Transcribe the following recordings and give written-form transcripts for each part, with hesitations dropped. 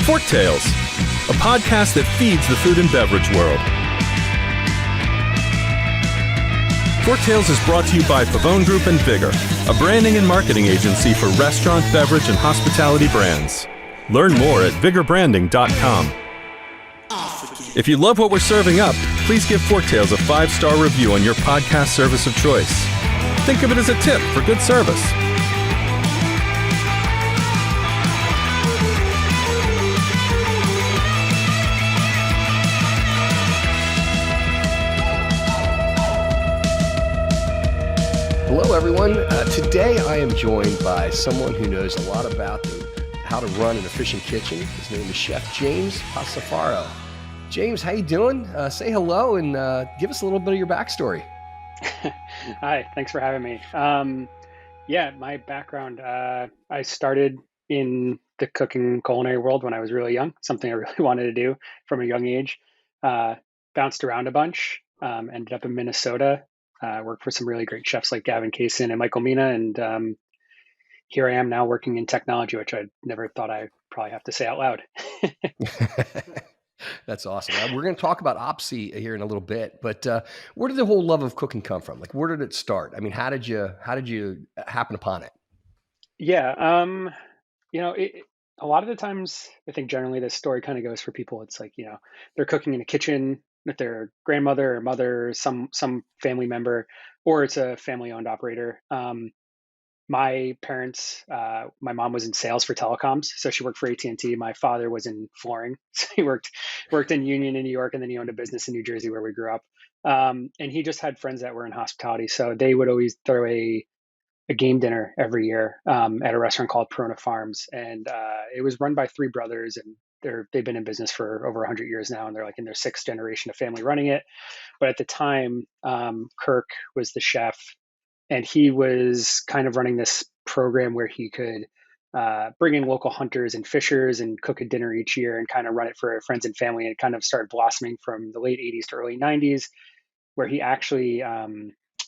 Forktales, a podcast that feeds the food and beverage world. Forktales is brought to you by Pavone Group and Vigor, a branding and marketing agency for restaurant, beverage, and hospitality brands. Learn more at vigorbranding.com. If you love what we're serving up, please give Forktales a 5-star review on your podcast service of choice. Think of it as a tip for good service. Hello, everyone. Today I am joined by someone who knows a lot about how to run an efficient kitchen. His name is Chef James Passafaro. James, how you doing? Say hello and give us a little bit of your backstory. Hi, thanks for having me. My background, I started in the cooking culinary world when I was really young, something I really wanted to do from a young age. Bounced around a bunch, ended up in Minnesota. Worked for some really great chefs like Gavin Kaysen and Michael Mina, and here I am now working in technology, which I never thought I'd probably have to say out loud. That's awesome. We're going to talk about opsi here in a little bit, but where did the whole love of cooking come from? Like, where did it start? I mean, how did you happen upon it? Yeah, a lot of the times, I think generally this story kind of goes for people. It's like, they're cooking in a kitchen with their grandmother or mother, some family member, or it's a family-owned operator. My parents, my mom was in sales for telecoms, so she worked for AT&T. My father was in flooring, so he worked in Union in New York, and then he owned a business in New Jersey where we grew up. And he just had friends that were in hospitality, so they would always throw a game dinner every year at a restaurant called Perona Farms, and it was run by 3 brothers, and they've been in business for over 100 years now, and they're like in their 6th generation of family running it. But at the time, Kirk was the chef, and he was kind of running this program where he could bring in local hunters and fishers and cook a dinner each year and kind of run it for friends and family. And it kind of started blossoming from the late 80s to early 90s, where he actually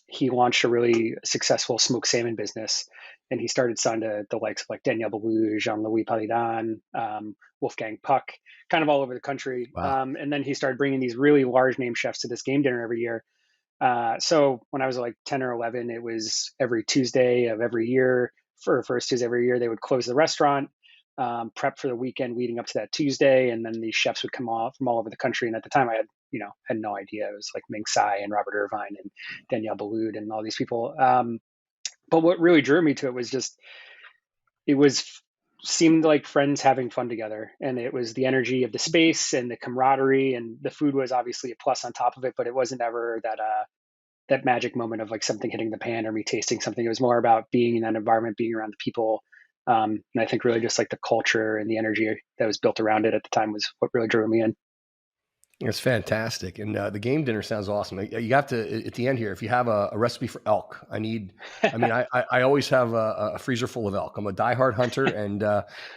he launched a really successful smoked salmon business, and he started selling to the likes of like Daniel Boulud, Jean-Louis Paludan, Wolfgang Puck, kind of all over the country. Wow. And then he started bringing these really large name chefs to this game dinner every year. So when I was like 10 or 11, it was every Tuesday of every year. For first Tuesday every year, they would close the restaurant, prep for the weekend leading up to that Tuesday, and then these chefs would come off from all over the country. And at the time, I had no idea. It was like Ming Tsai and Robert Irvine and Danielle Boulud and all these people. But what really drew me to it was just seemed like friends having fun together, and it was the energy of the space and the camaraderie, and the food was obviously a plus on top of it, but it wasn't ever that magic moment of like something hitting the pan or me tasting something. It was more about being in that environment, being around the people. And I think really just like the culture and the energy that was built around it at the time was what really drew me in. It's fantastic. And the game dinner sounds awesome. You have to, at the end here, if you have a recipe for elk, I always have a freezer full of elk. I'm a diehard hunter, and,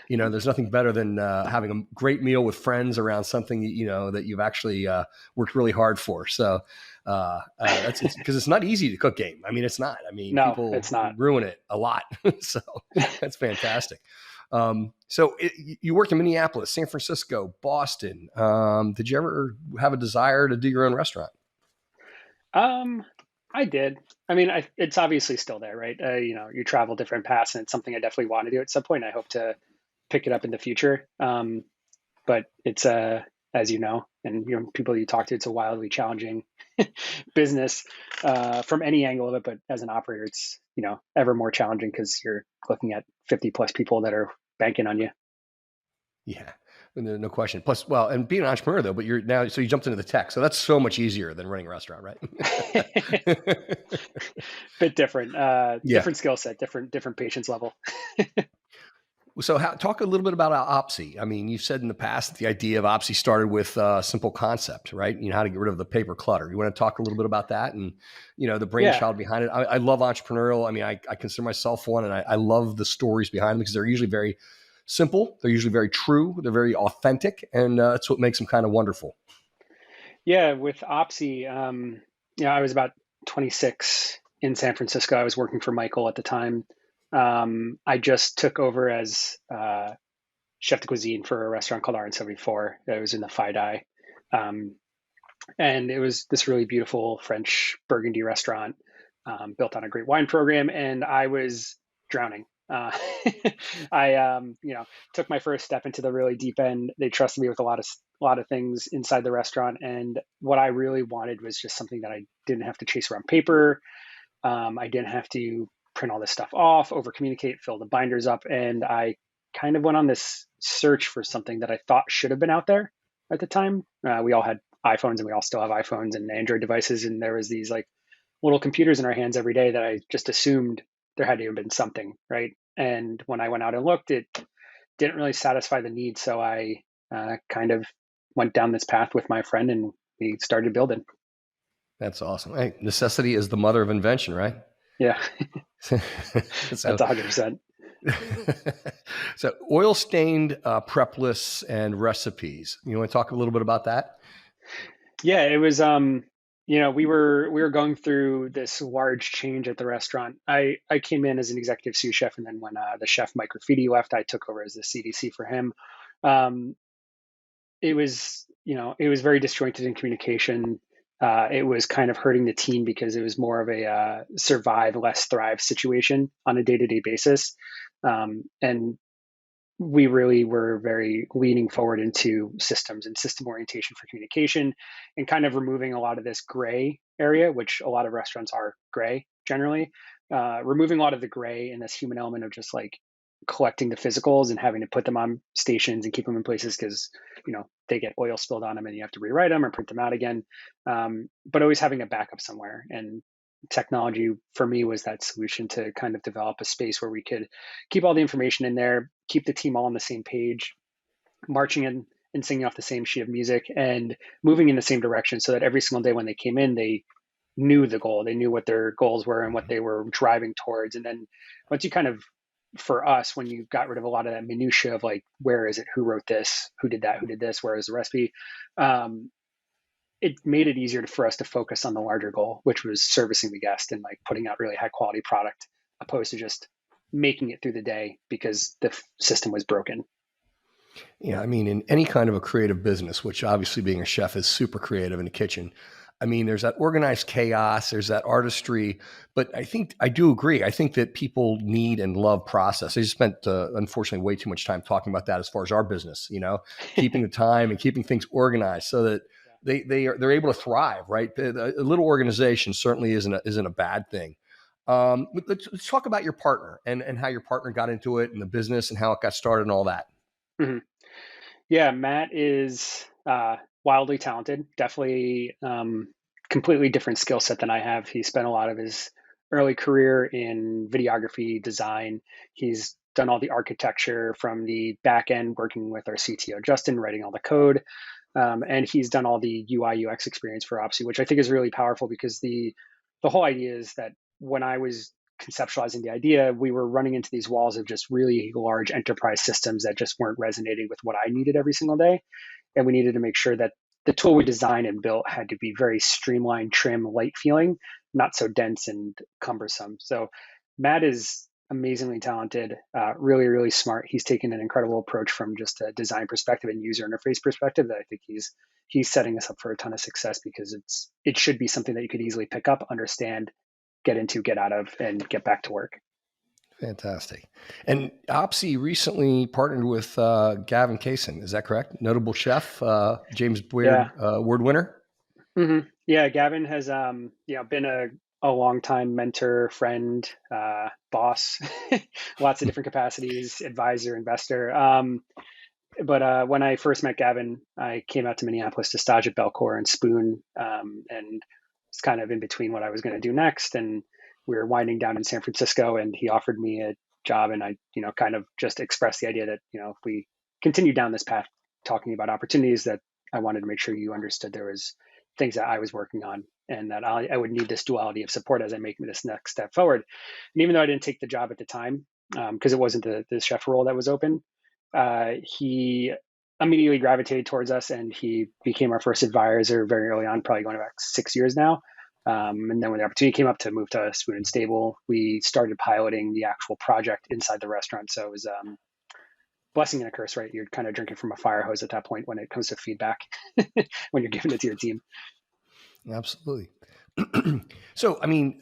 there's nothing better than having a great meal with friends around something, that you've actually worked really hard for. So that's because it's not easy to cook game. I mean, it's not. No, people it's not. ruin it a lot. So that's fantastic. You worked in Minneapolis, San Francisco, Boston. Did you ever have a desire to do your own restaurant? I did. I mean, it's obviously still there, right? You travel different paths, and it's something I definitely want to do at some point. I hope to pick it up in the future. But it's as you know, and people you talk to, it's a wildly challenging business from any angle of it. But as an operator, it's ever more challenging because you're looking at 50 plus people that are banking on you. Yeah, no question. Plus, and being an entrepreneur though, but so you jumped into the tech, so that's so much easier than running a restaurant, right? Bit different, different skill set, different patience level. So talk a little bit about opsi. I mean, you've said in the past that the idea of opsi started with a simple concept, right? How to get rid of the paper clutter. You want to talk a little bit about that and, the brainchild behind it? I love entrepreneurial. I mean, I consider myself one, and I love the stories behind them because they're usually very simple. They're usually very true. They're very authentic. And that's what makes them kind of wonderful. Yeah. With opsi, I was about 26 in San Francisco. I was working for Michael at the time. I just took over as chef de cuisine for a restaurant called R74 that was in the Phi Dai. Um, and it was this really beautiful French Burgundy restaurant, built on a great wine program. And I was drowning. I, took my first step into the really deep end. They trusted me with a lot of things inside the restaurant. And what I really wanted was just something that I didn't have to chase around paper. I didn't have to print all this stuff off, over communicate, fill the binders up. And I kind of went on this search for something that I thought should have been out there at the time. We all had iPhones, and we all still have iPhones and Android devices. And there was these like little computers in our hands every day that I just assumed there had to have been something, right? And when I went out and looked, it didn't really satisfy the need. So I kind of went down this path with my friend, and we started building. That's awesome. Hey, necessity is the mother of invention, right? Yeah, So, that's 100%. so oil stained prep lists and recipes. You want to talk a little bit about that? Yeah, it was we were going through this large change at the restaurant. I came in as an executive sous chef, and then when the chef Mike Graffiti left, I took over as the CDC for him. Um, it was very disjointed in communication. It was kind of hurting the team because it was more of a survive less thrive situation on a day-to-day basis. And we really were very leaning forward into systems and system orientation for communication, and kind of removing a lot of this gray area, which a lot of restaurants are gray generally. Removing a lot of the gray and this human element of just like collecting the physicals and having to put them on stations and keep them in places because they get oil spilled on them and you have to rewrite them or print them out again. But always having a backup somewhere. And technology for me was that solution to kind of develop a space where we could keep all the information in there, keep the team all on the same page, marching in and singing off the same sheet of music and moving in the same direction, so that every single day when they came in, they knew the goal, they knew what their goals were and what they were driving towards. And then once you kind of, for us, when you got rid of a lot of that minutia of like, where is it, who wrote this, who did that, who did this, where is the recipe, it made it easier for us to focus on the larger goal, which was servicing the guest and like putting out really high quality product, opposed to just making it through the day because the system was broken. Yeah, I mean, in any kind of a creative business, which obviously being a chef is super creative in the kitchen, I mean, there's that organized chaos, there's that artistry, but I do agree. I think that people need and love process. I just spent, unfortunately, way too much time talking about that as far as our business, keeping the time and keeping things organized so that they're able to thrive, right? A little organization certainly isn't a bad thing. Let's talk about your partner and how your partner got into it and the business and how it got started and all that. Mm-hmm. Yeah, Matt is wildly talented, definitely completely different skill set than I have. He spent a lot of his early career in videography design. He's done all the architecture from the back end, working with our CTO, Justin, writing all the code. And he's done all the UI UX experience for Opsi, which I think is really powerful because the whole idea is that when I was conceptualizing the idea, we were running into these walls of just really large enterprise systems that just weren't resonating with what I needed every single day. And we needed to make sure that the tool we designed and built had to be very streamlined, trim, light feeling, not so dense and cumbersome. So Matt is amazingly talented, really, really smart. He's taken an incredible approach from just a design perspective and user interface perspective that I think he's setting us up for a ton of success, because it should be something that you could easily pick up, understand, get into, get out of, and get back to work. Fantastic. And Opsi recently partnered with Gavin Kaysen. Is that correct? Notable chef, James Beard award winner. Mm-hmm. Yeah, Gavin has been a longtime mentor, friend, boss, lots of different capacities, advisor, investor. But when I first met Gavin, I came out to Minneapolis to stage at Belcourt and Spoon, and it's kind of in between what I was going to do next. And we were winding down in San Francisco, and he offered me a job, and I, kind of just expressed the idea that, if we continue down this path, talking about opportunities, that I wanted to make sure you understood there was things that I was working on, and that I would need this duality of support as I make this next step forward. And even though I didn't take the job at the time, because it wasn't the chef role that was open, he immediately gravitated towards us, and he became our first advisor very early on, probably going back 6 years now. And then when the opportunity came up to move to Spoon and Stable, we started piloting the actual project inside the restaurant. So it was blessing and a curse, right? You're kind of drinking from a fire hose at that point when it comes to feedback, when you're giving it to your team. Absolutely. So, I mean,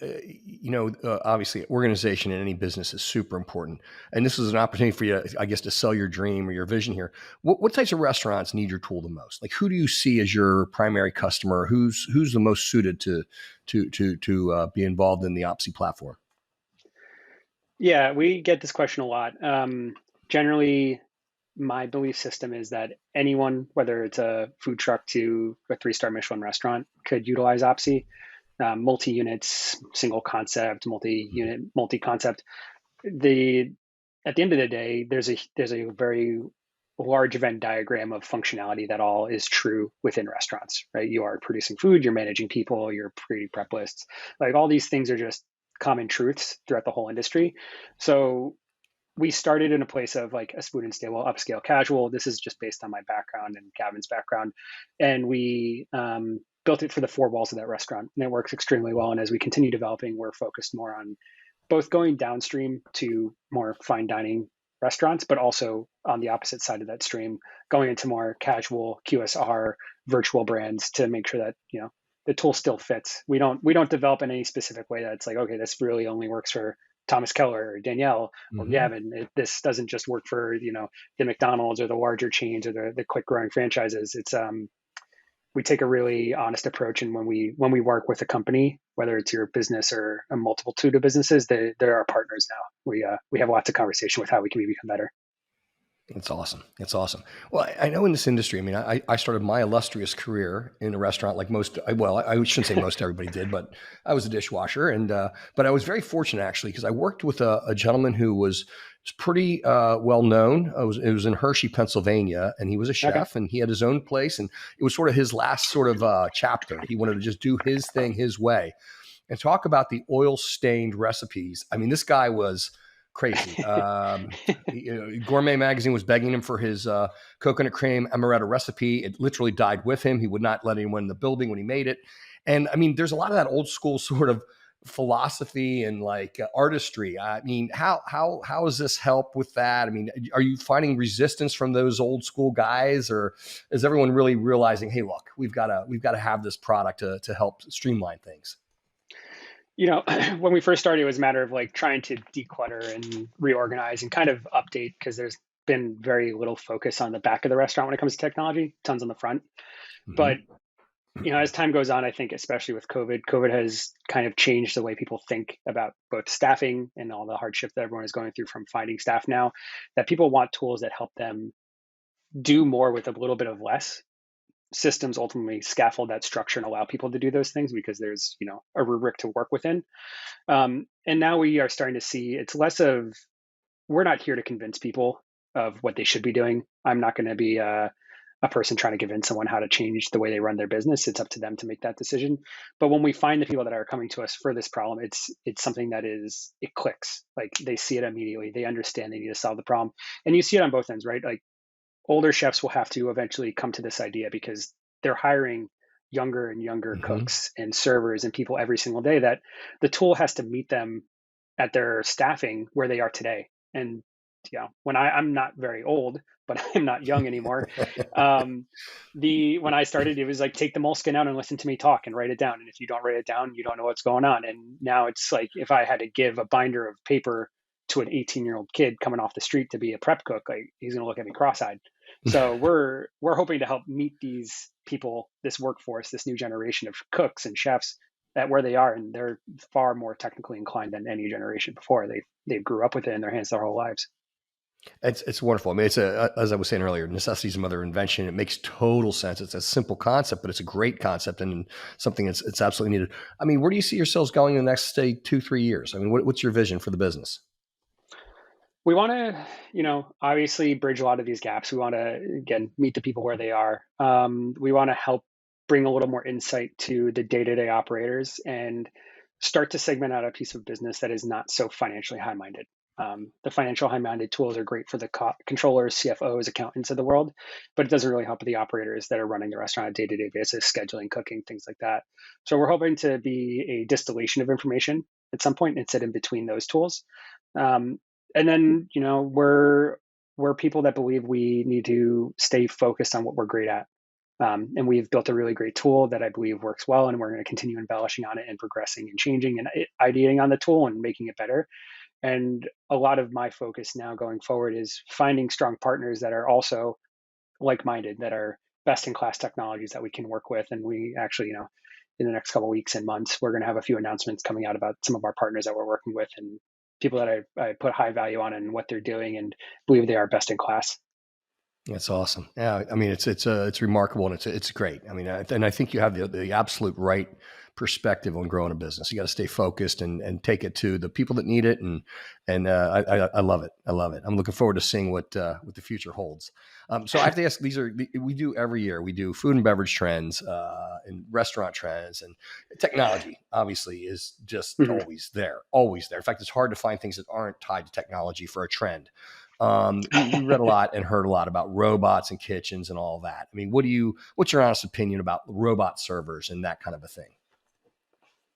obviously, organization in any business is super important, and this is an opportunity for you, I guess, to sell your dream or your vision here. What types of restaurants need your tool the most? Like, who do you see as your primary customer? Who's the most suited to be involved in the opsi platform? Yeah, we get this question a lot. Generally, my belief system is that anyone, whether it's a food truck to a 3-star Michelin restaurant, could utilize opsi. Multi-units, single concept, multi-unit, multi-concept. The At the end of the day, there's a very large Venn diagram of functionality that all is true within restaurants, right? You are producing food, you're managing people, you're creating prep lists. Like all these things are just common truths throughout the whole industry. So we started in a place of like a spoon and stable, upscale, casual. This is just based on my background and Gavin's background, and we built it for the 4 walls of that restaurant, and it works extremely well. And as we continue developing, we're focused more on both going downstream to more fine dining restaurants, but also on the opposite side of that stream, going into more casual QSR virtual brands to make sure that the tool still fits. We don't develop in any specific way that's like, okay, this really only works for Thomas Keller or Danielle or Mm-hmm. Gavin. This doesn't just work for the McDonald's or the larger chains or the quick growing franchises. It's we take a really honest approach, and when we work with a company, whether it's your business or a multitude of businesses, they're our partners now. We have lots of conversation with how we can become better. It's awesome. It's awesome. Well, I know in this industry, I mean, I started my illustrious career in a restaurant like most, well, I shouldn't say most everybody did, but I was a dishwasher. But I was very fortunate actually, because I worked with a gentleman who was pretty well known. It was in Hershey, Pennsylvania, and he was a Okay. chef and he had his own place. And it was sort of his last sort of chapter. He wanted to just do his thing his way. And talk about the oil stained recipes. I mean, this guy was crazy. Gourmet magazine was begging him for his coconut cream amaretto recipe. It literally died with him. He would not let anyone in the building when he made it. And I mean, there's a lot of that old school sort of philosophy and like artistry. I mean, how does this help with that? I mean, are you finding resistance from those old school guys, or is everyone really realizing, hey, look, we've got to have this product to help streamline things? When we first started, it was a matter of like trying to declutter and reorganize and kind of update, because there's been very little focus on the back of the restaurant when it comes to technology, tons on the front. But Mm-hmm. as time goes on, I think especially with COVID has kind of changed the way people think about both staffing and all the hardship that everyone is going through from finding staff now, that people want tools that help them do more with a little bit of less. Systems ultimately scaffold that structure and allow people to do those things because there's a rubric to work within. And now we are starting to see it's less of, we're not here to convince people of what they should be doing. I'm not going to be a person trying to convince someone how to change the way they run their business. It's up to them to make that decision. But when we find the people that are coming to us for this problem, it's something that it clicks. Like they see it immediately. They understand they need to solve the problem. And you see it on both ends, right? Like older chefs will have to eventually come to this idea because they're hiring younger and younger Mm-hmm. cooks and servers and people every single day, that the tool has to meet them at their staffing where they are today. And when I'm not very old, but I'm not young anymore. Um, when I started, it was like take the moleskin out and listen to me talk and write it down. And if you don't write it down, you don't know what's going on. And now it's like if I had to give a binder of paper to an 18-year-old kid coming off the street to be a prep cook, like he's going to look at me cross-eyed. So we're hoping to help meet these people, this workforce, this new generation of cooks and chefs at where they are, and they're far more technically inclined than any generation before. They grew up with it in their hands their whole lives. It's wonderful. I mean, as I was saying earlier, necessity is a mother of invention. It makes total sense. It's a simple concept, but it's a great concept and something it's absolutely needed. I mean, where do you see yourselves going in the next, say, 2-3 years? I mean, what's your vision for the business? We want to, obviously bridge a lot of these gaps. We want to, again, meet the people where they are. We want to help bring a little more insight to the day-to-day operators and start to segment out a piece of business that is not so financially high-minded. The financial high-minded tools are great for the controllers, CFOs, accountants of the world, but it doesn't really help the operators that are running the restaurant on a day-to-day basis, scheduling, cooking, things like that. So we're hoping to be a distillation of information at some point and sit in between those tools. Um, and then, we're we're people that believe we need to stay focused on what we're great at. And we've built a really great tool that I believe works well, and we're going to continue embellishing on it and progressing and changing and ideating on the tool and making it better. And a lot of my focus now going forward is finding strong partners that are also like-minded, that are best in class technologies that we can work with. And we actually, in the next couple of weeks and months, we're going to have a few announcements coming out about some of our partners that we're working with and people that I put high value on and what they're doing and believe they are best in class. That's awesome. Yeah, I mean, it's remarkable, and it's great. I mean, and I think you have the absolute right perspective on growing a business. You got to stay focused and take it to the people that need it, and I love it. I love it. I'm looking forward to seeing what the future holds. So I have to ask. We do every year. We do food and beverage trends, and restaurant trends, and technology. Obviously, is just always there. In fact, it's hard to find things that aren't tied to technology for a trend. We read a lot and heard a lot about robots and kitchens and all that. I mean, what's your honest opinion about robot servers and that kind of a thing?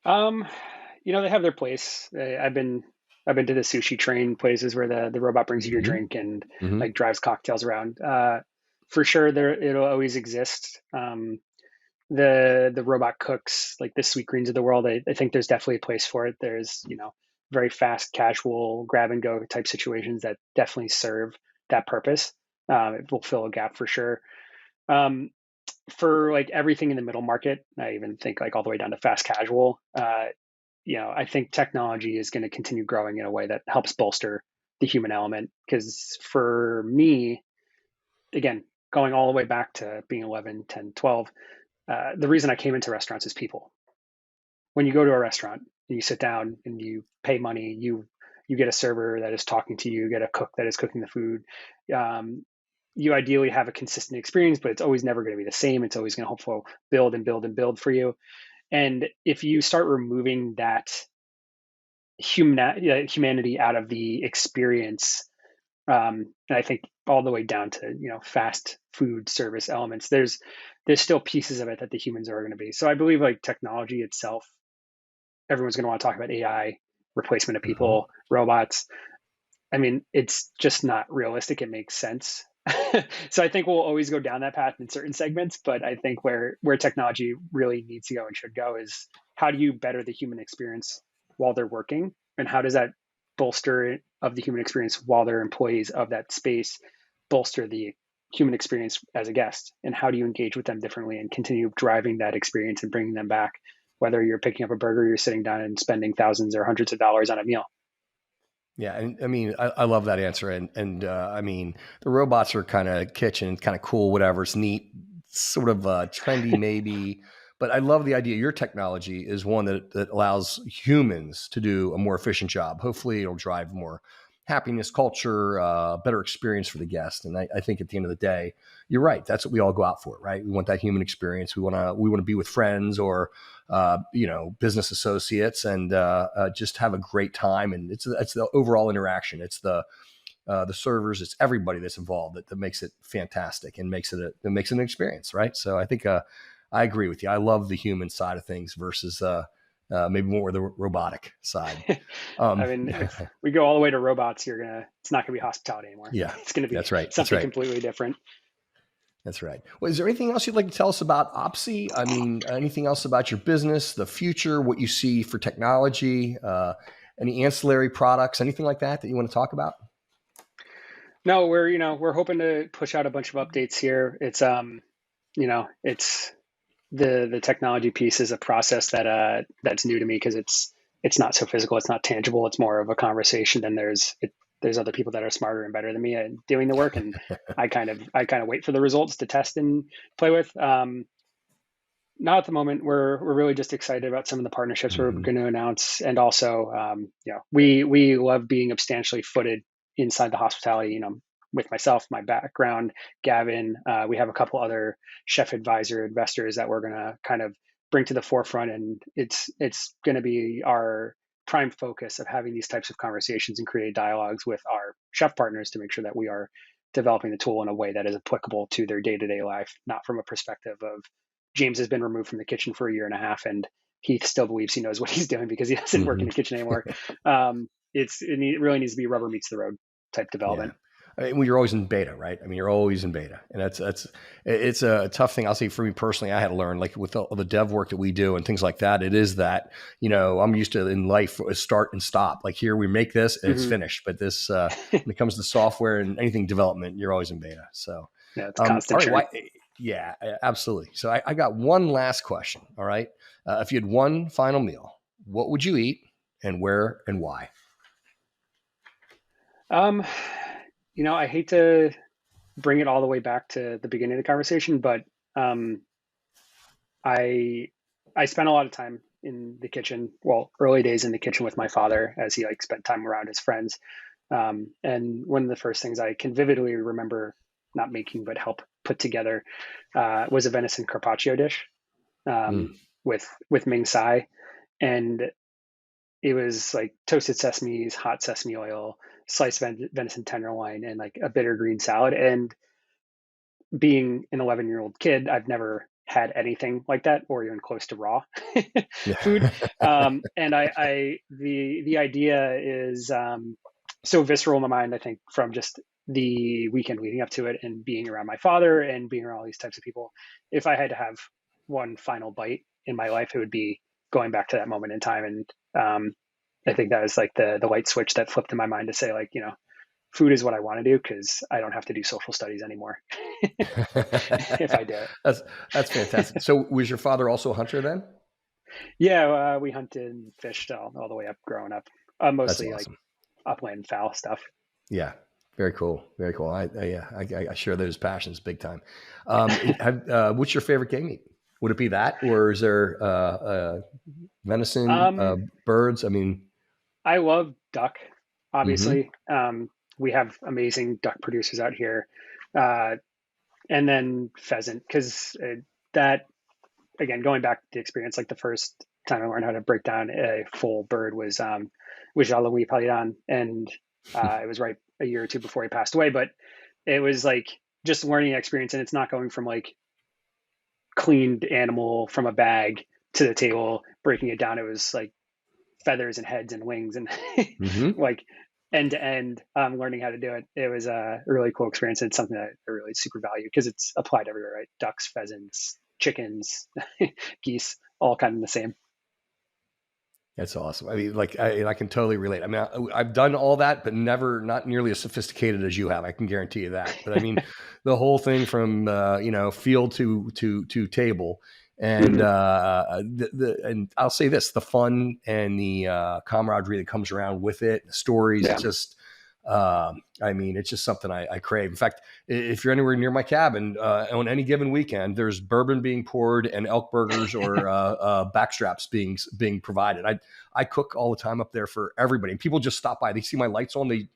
They have their place. I've been to the sushi train places where the robot brings you your drink and like drives cocktails around. For sure, it'll always exist. The robot cooks, like the Sweet Greens of the world, I think there's definitely a place for it. There's very fast, casual, grab and go type situations that definitely serve that purpose. It will fill a gap for sure. For like everything in the middle market, I even think like all the way down to fast casual, I think technology is going to continue growing in a way that helps bolster the human element. Because for me, again, going all the way back to being 11, 10, 12, the reason I came into restaurants is people. When you go to a restaurant and you sit down and you pay money, you get a server that is talking to you, you get a cook that is cooking the food. You ideally have a consistent experience, but it's always never going to be the same. It's always going to hopefully build and build and build for you. And if you start removing that humanity out of the experience, and I think all the way down to fast food service elements, there's still pieces of it that the humans are going to be. So I believe like technology itself, everyone's going to want to talk about AI, replacement of people, robots. I mean, it's just not realistic. It makes sense. So I think we'll always go down that path in certain segments, but I think where technology really needs to go and should go is how do you better the human experience while they're working, and how does that bolster of the human experience while they're employees of that space bolster the human experience as a guest, and how do you engage with them differently and continue driving that experience and bringing them back, whether you're picking up a burger, you're sitting down and spending thousands or hundreds of dollars on a meal. Yeah, and I mean, I love that answer, and I mean, the robots are kind of kitchen, kind of cool, whatever. It's neat, sort of trendy, maybe. But I love the idea. Your technology is one that allows humans to do a more efficient job. Hopefully, it'll drive more happiness, culture, better experience for the guest. And I think at the end of the day, you're right. That's what we all go out for, right? We want that human experience. We want to be with friends or business associates and just have a great time. And it's the overall interaction. It's the servers. It's everybody that's involved that makes it fantastic and makes it an experience, right? So I think I agree with you. I love the human side of things versus maybe more the robotic side. I mean, if we go all the way to robots, it's not gonna be hospitality anymore. Yeah, it's gonna be something completely different. That's right. Well, is there anything else you'd like to tell us about Opsi? I mean, anything else about your business, the future, what you see for technology, any ancillary products, anything like that you want to talk about? No, we're hoping to push out a bunch of updates here. It's it's the technology piece is a process that's new to me because it's not so physical, it's not tangible, it's more of a conversation. And there's other people that are smarter and better than me at doing the work, and I kind of wait for the results to test and play with. Not at the moment. We're really just excited about some of the partnerships we're going to announce, and also we love being substantially footed inside the hospitality. With myself, my background, Gavin, we have a couple other chef advisor investors that we're going to kind of bring to the forefront, and it's going to be our prime focus of having these types of conversations and create dialogues with our chef partners to make sure that we are developing the tool in a way that is applicable to their day-to-day life, not from a perspective of James has been removed from the kitchen for a year and a half and he still believes he knows what he's doing because he doesn't work in the kitchen anymore. It really needs to be rubber meets the road type development. Yeah. I mean, well, you're always in beta, right? I mean, you're always in beta, and it's a tough thing. I'll say for me personally, I had to learn, like with all the dev work that we do and things like that. It is that, I'm used to in life start and stop. Like here, we make this and it's finished. But this, when it comes to software and anything development, you're always in beta. So yeah, it's constant. All right, yeah, absolutely. So I got one last question. All right, if you had one final meal, what would you eat, and where and why? I hate to bring it all the way back to the beginning of the conversation, but I spent a lot of time in the kitchen. Well, early days in the kitchen with my father, as he spent time around his friends. And one of the first things I can vividly remember not making but help put together was a venison carpaccio dish with Ming Tsai, and it was like toasted sesames, hot sesame oil, sliced venison tenderloin, and like a bitter green salad. And being an 11-year-old kid, I've never had anything like that or even close to raw food. And the idea is so visceral in my mind, I think, from just the weekend leading up to it and being around my father and being around all these types of people. If I had to have one final bite in my life, it would be going back to that moment in time. And I think that was like the light switch that flipped in my mind to say, like, food is what I want to do because I don't have to do social studies anymore if I do it. That's fantastic. So was your father also a hunter then? Yeah, we hunted and fished all the way up growing up, mostly awesome. Like upland fowl stuff. Yeah. Very cool. Very cool. I share those passions big time. What's your favorite game meat? Would it be that, or is there venison, birds? I mean, I love duck, obviously. We have amazing duck producers out here. And then pheasant, because that, again, going back to the experience, like the first time I learned how to break down a full bird was Jean-Louis Paladin, and it was right a year or two before he passed away. But it was like just learning experience, and it's not going from like cleaned animal from a bag to the table, breaking it down. It was like feathers and heads and wings and like end to end, learning how to do it. It was a really cool experience. It's something that I really super value because it's applied everywhere, right? Ducks, pheasants, chickens, geese, all kind of the same. That's awesome. I mean, like, I can totally relate. I mean, I've done all that, but not nearly as sophisticated as you have. I can guarantee you that. But I mean, the whole thing from, field to table, and and I'll say this: the fun and the camaraderie that comes around with it, the stories. It's just, I mean, it's just something I crave. In fact, if you're anywhere near my cabin on any given weekend, there's bourbon being poured and elk burgers or backstraps being provided. I cook all the time up there for everybody, and people just stop by. They see my lights on. They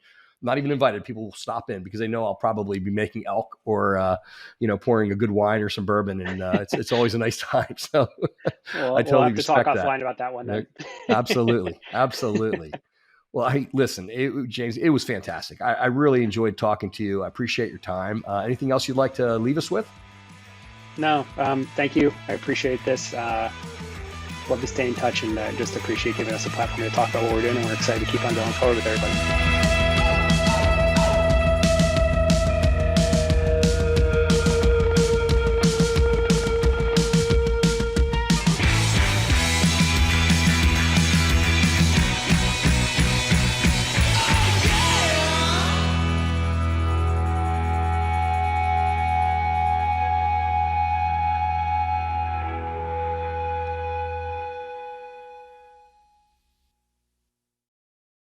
not even invited. People will stop in because they know I'll probably be making elk or pouring a good wine or some bourbon, and it's always a nice time. So I totally have to talk respect offline about that one then. Absolutely. Well, listen, James, it was fantastic. I really enjoyed talking to you. I appreciate your time. Anything else you'd like to leave us with? No, thank you. I appreciate this. Love to stay in touch and just appreciate giving us a platform to talk about what we're doing. And we're excited to keep on going forward with everybody.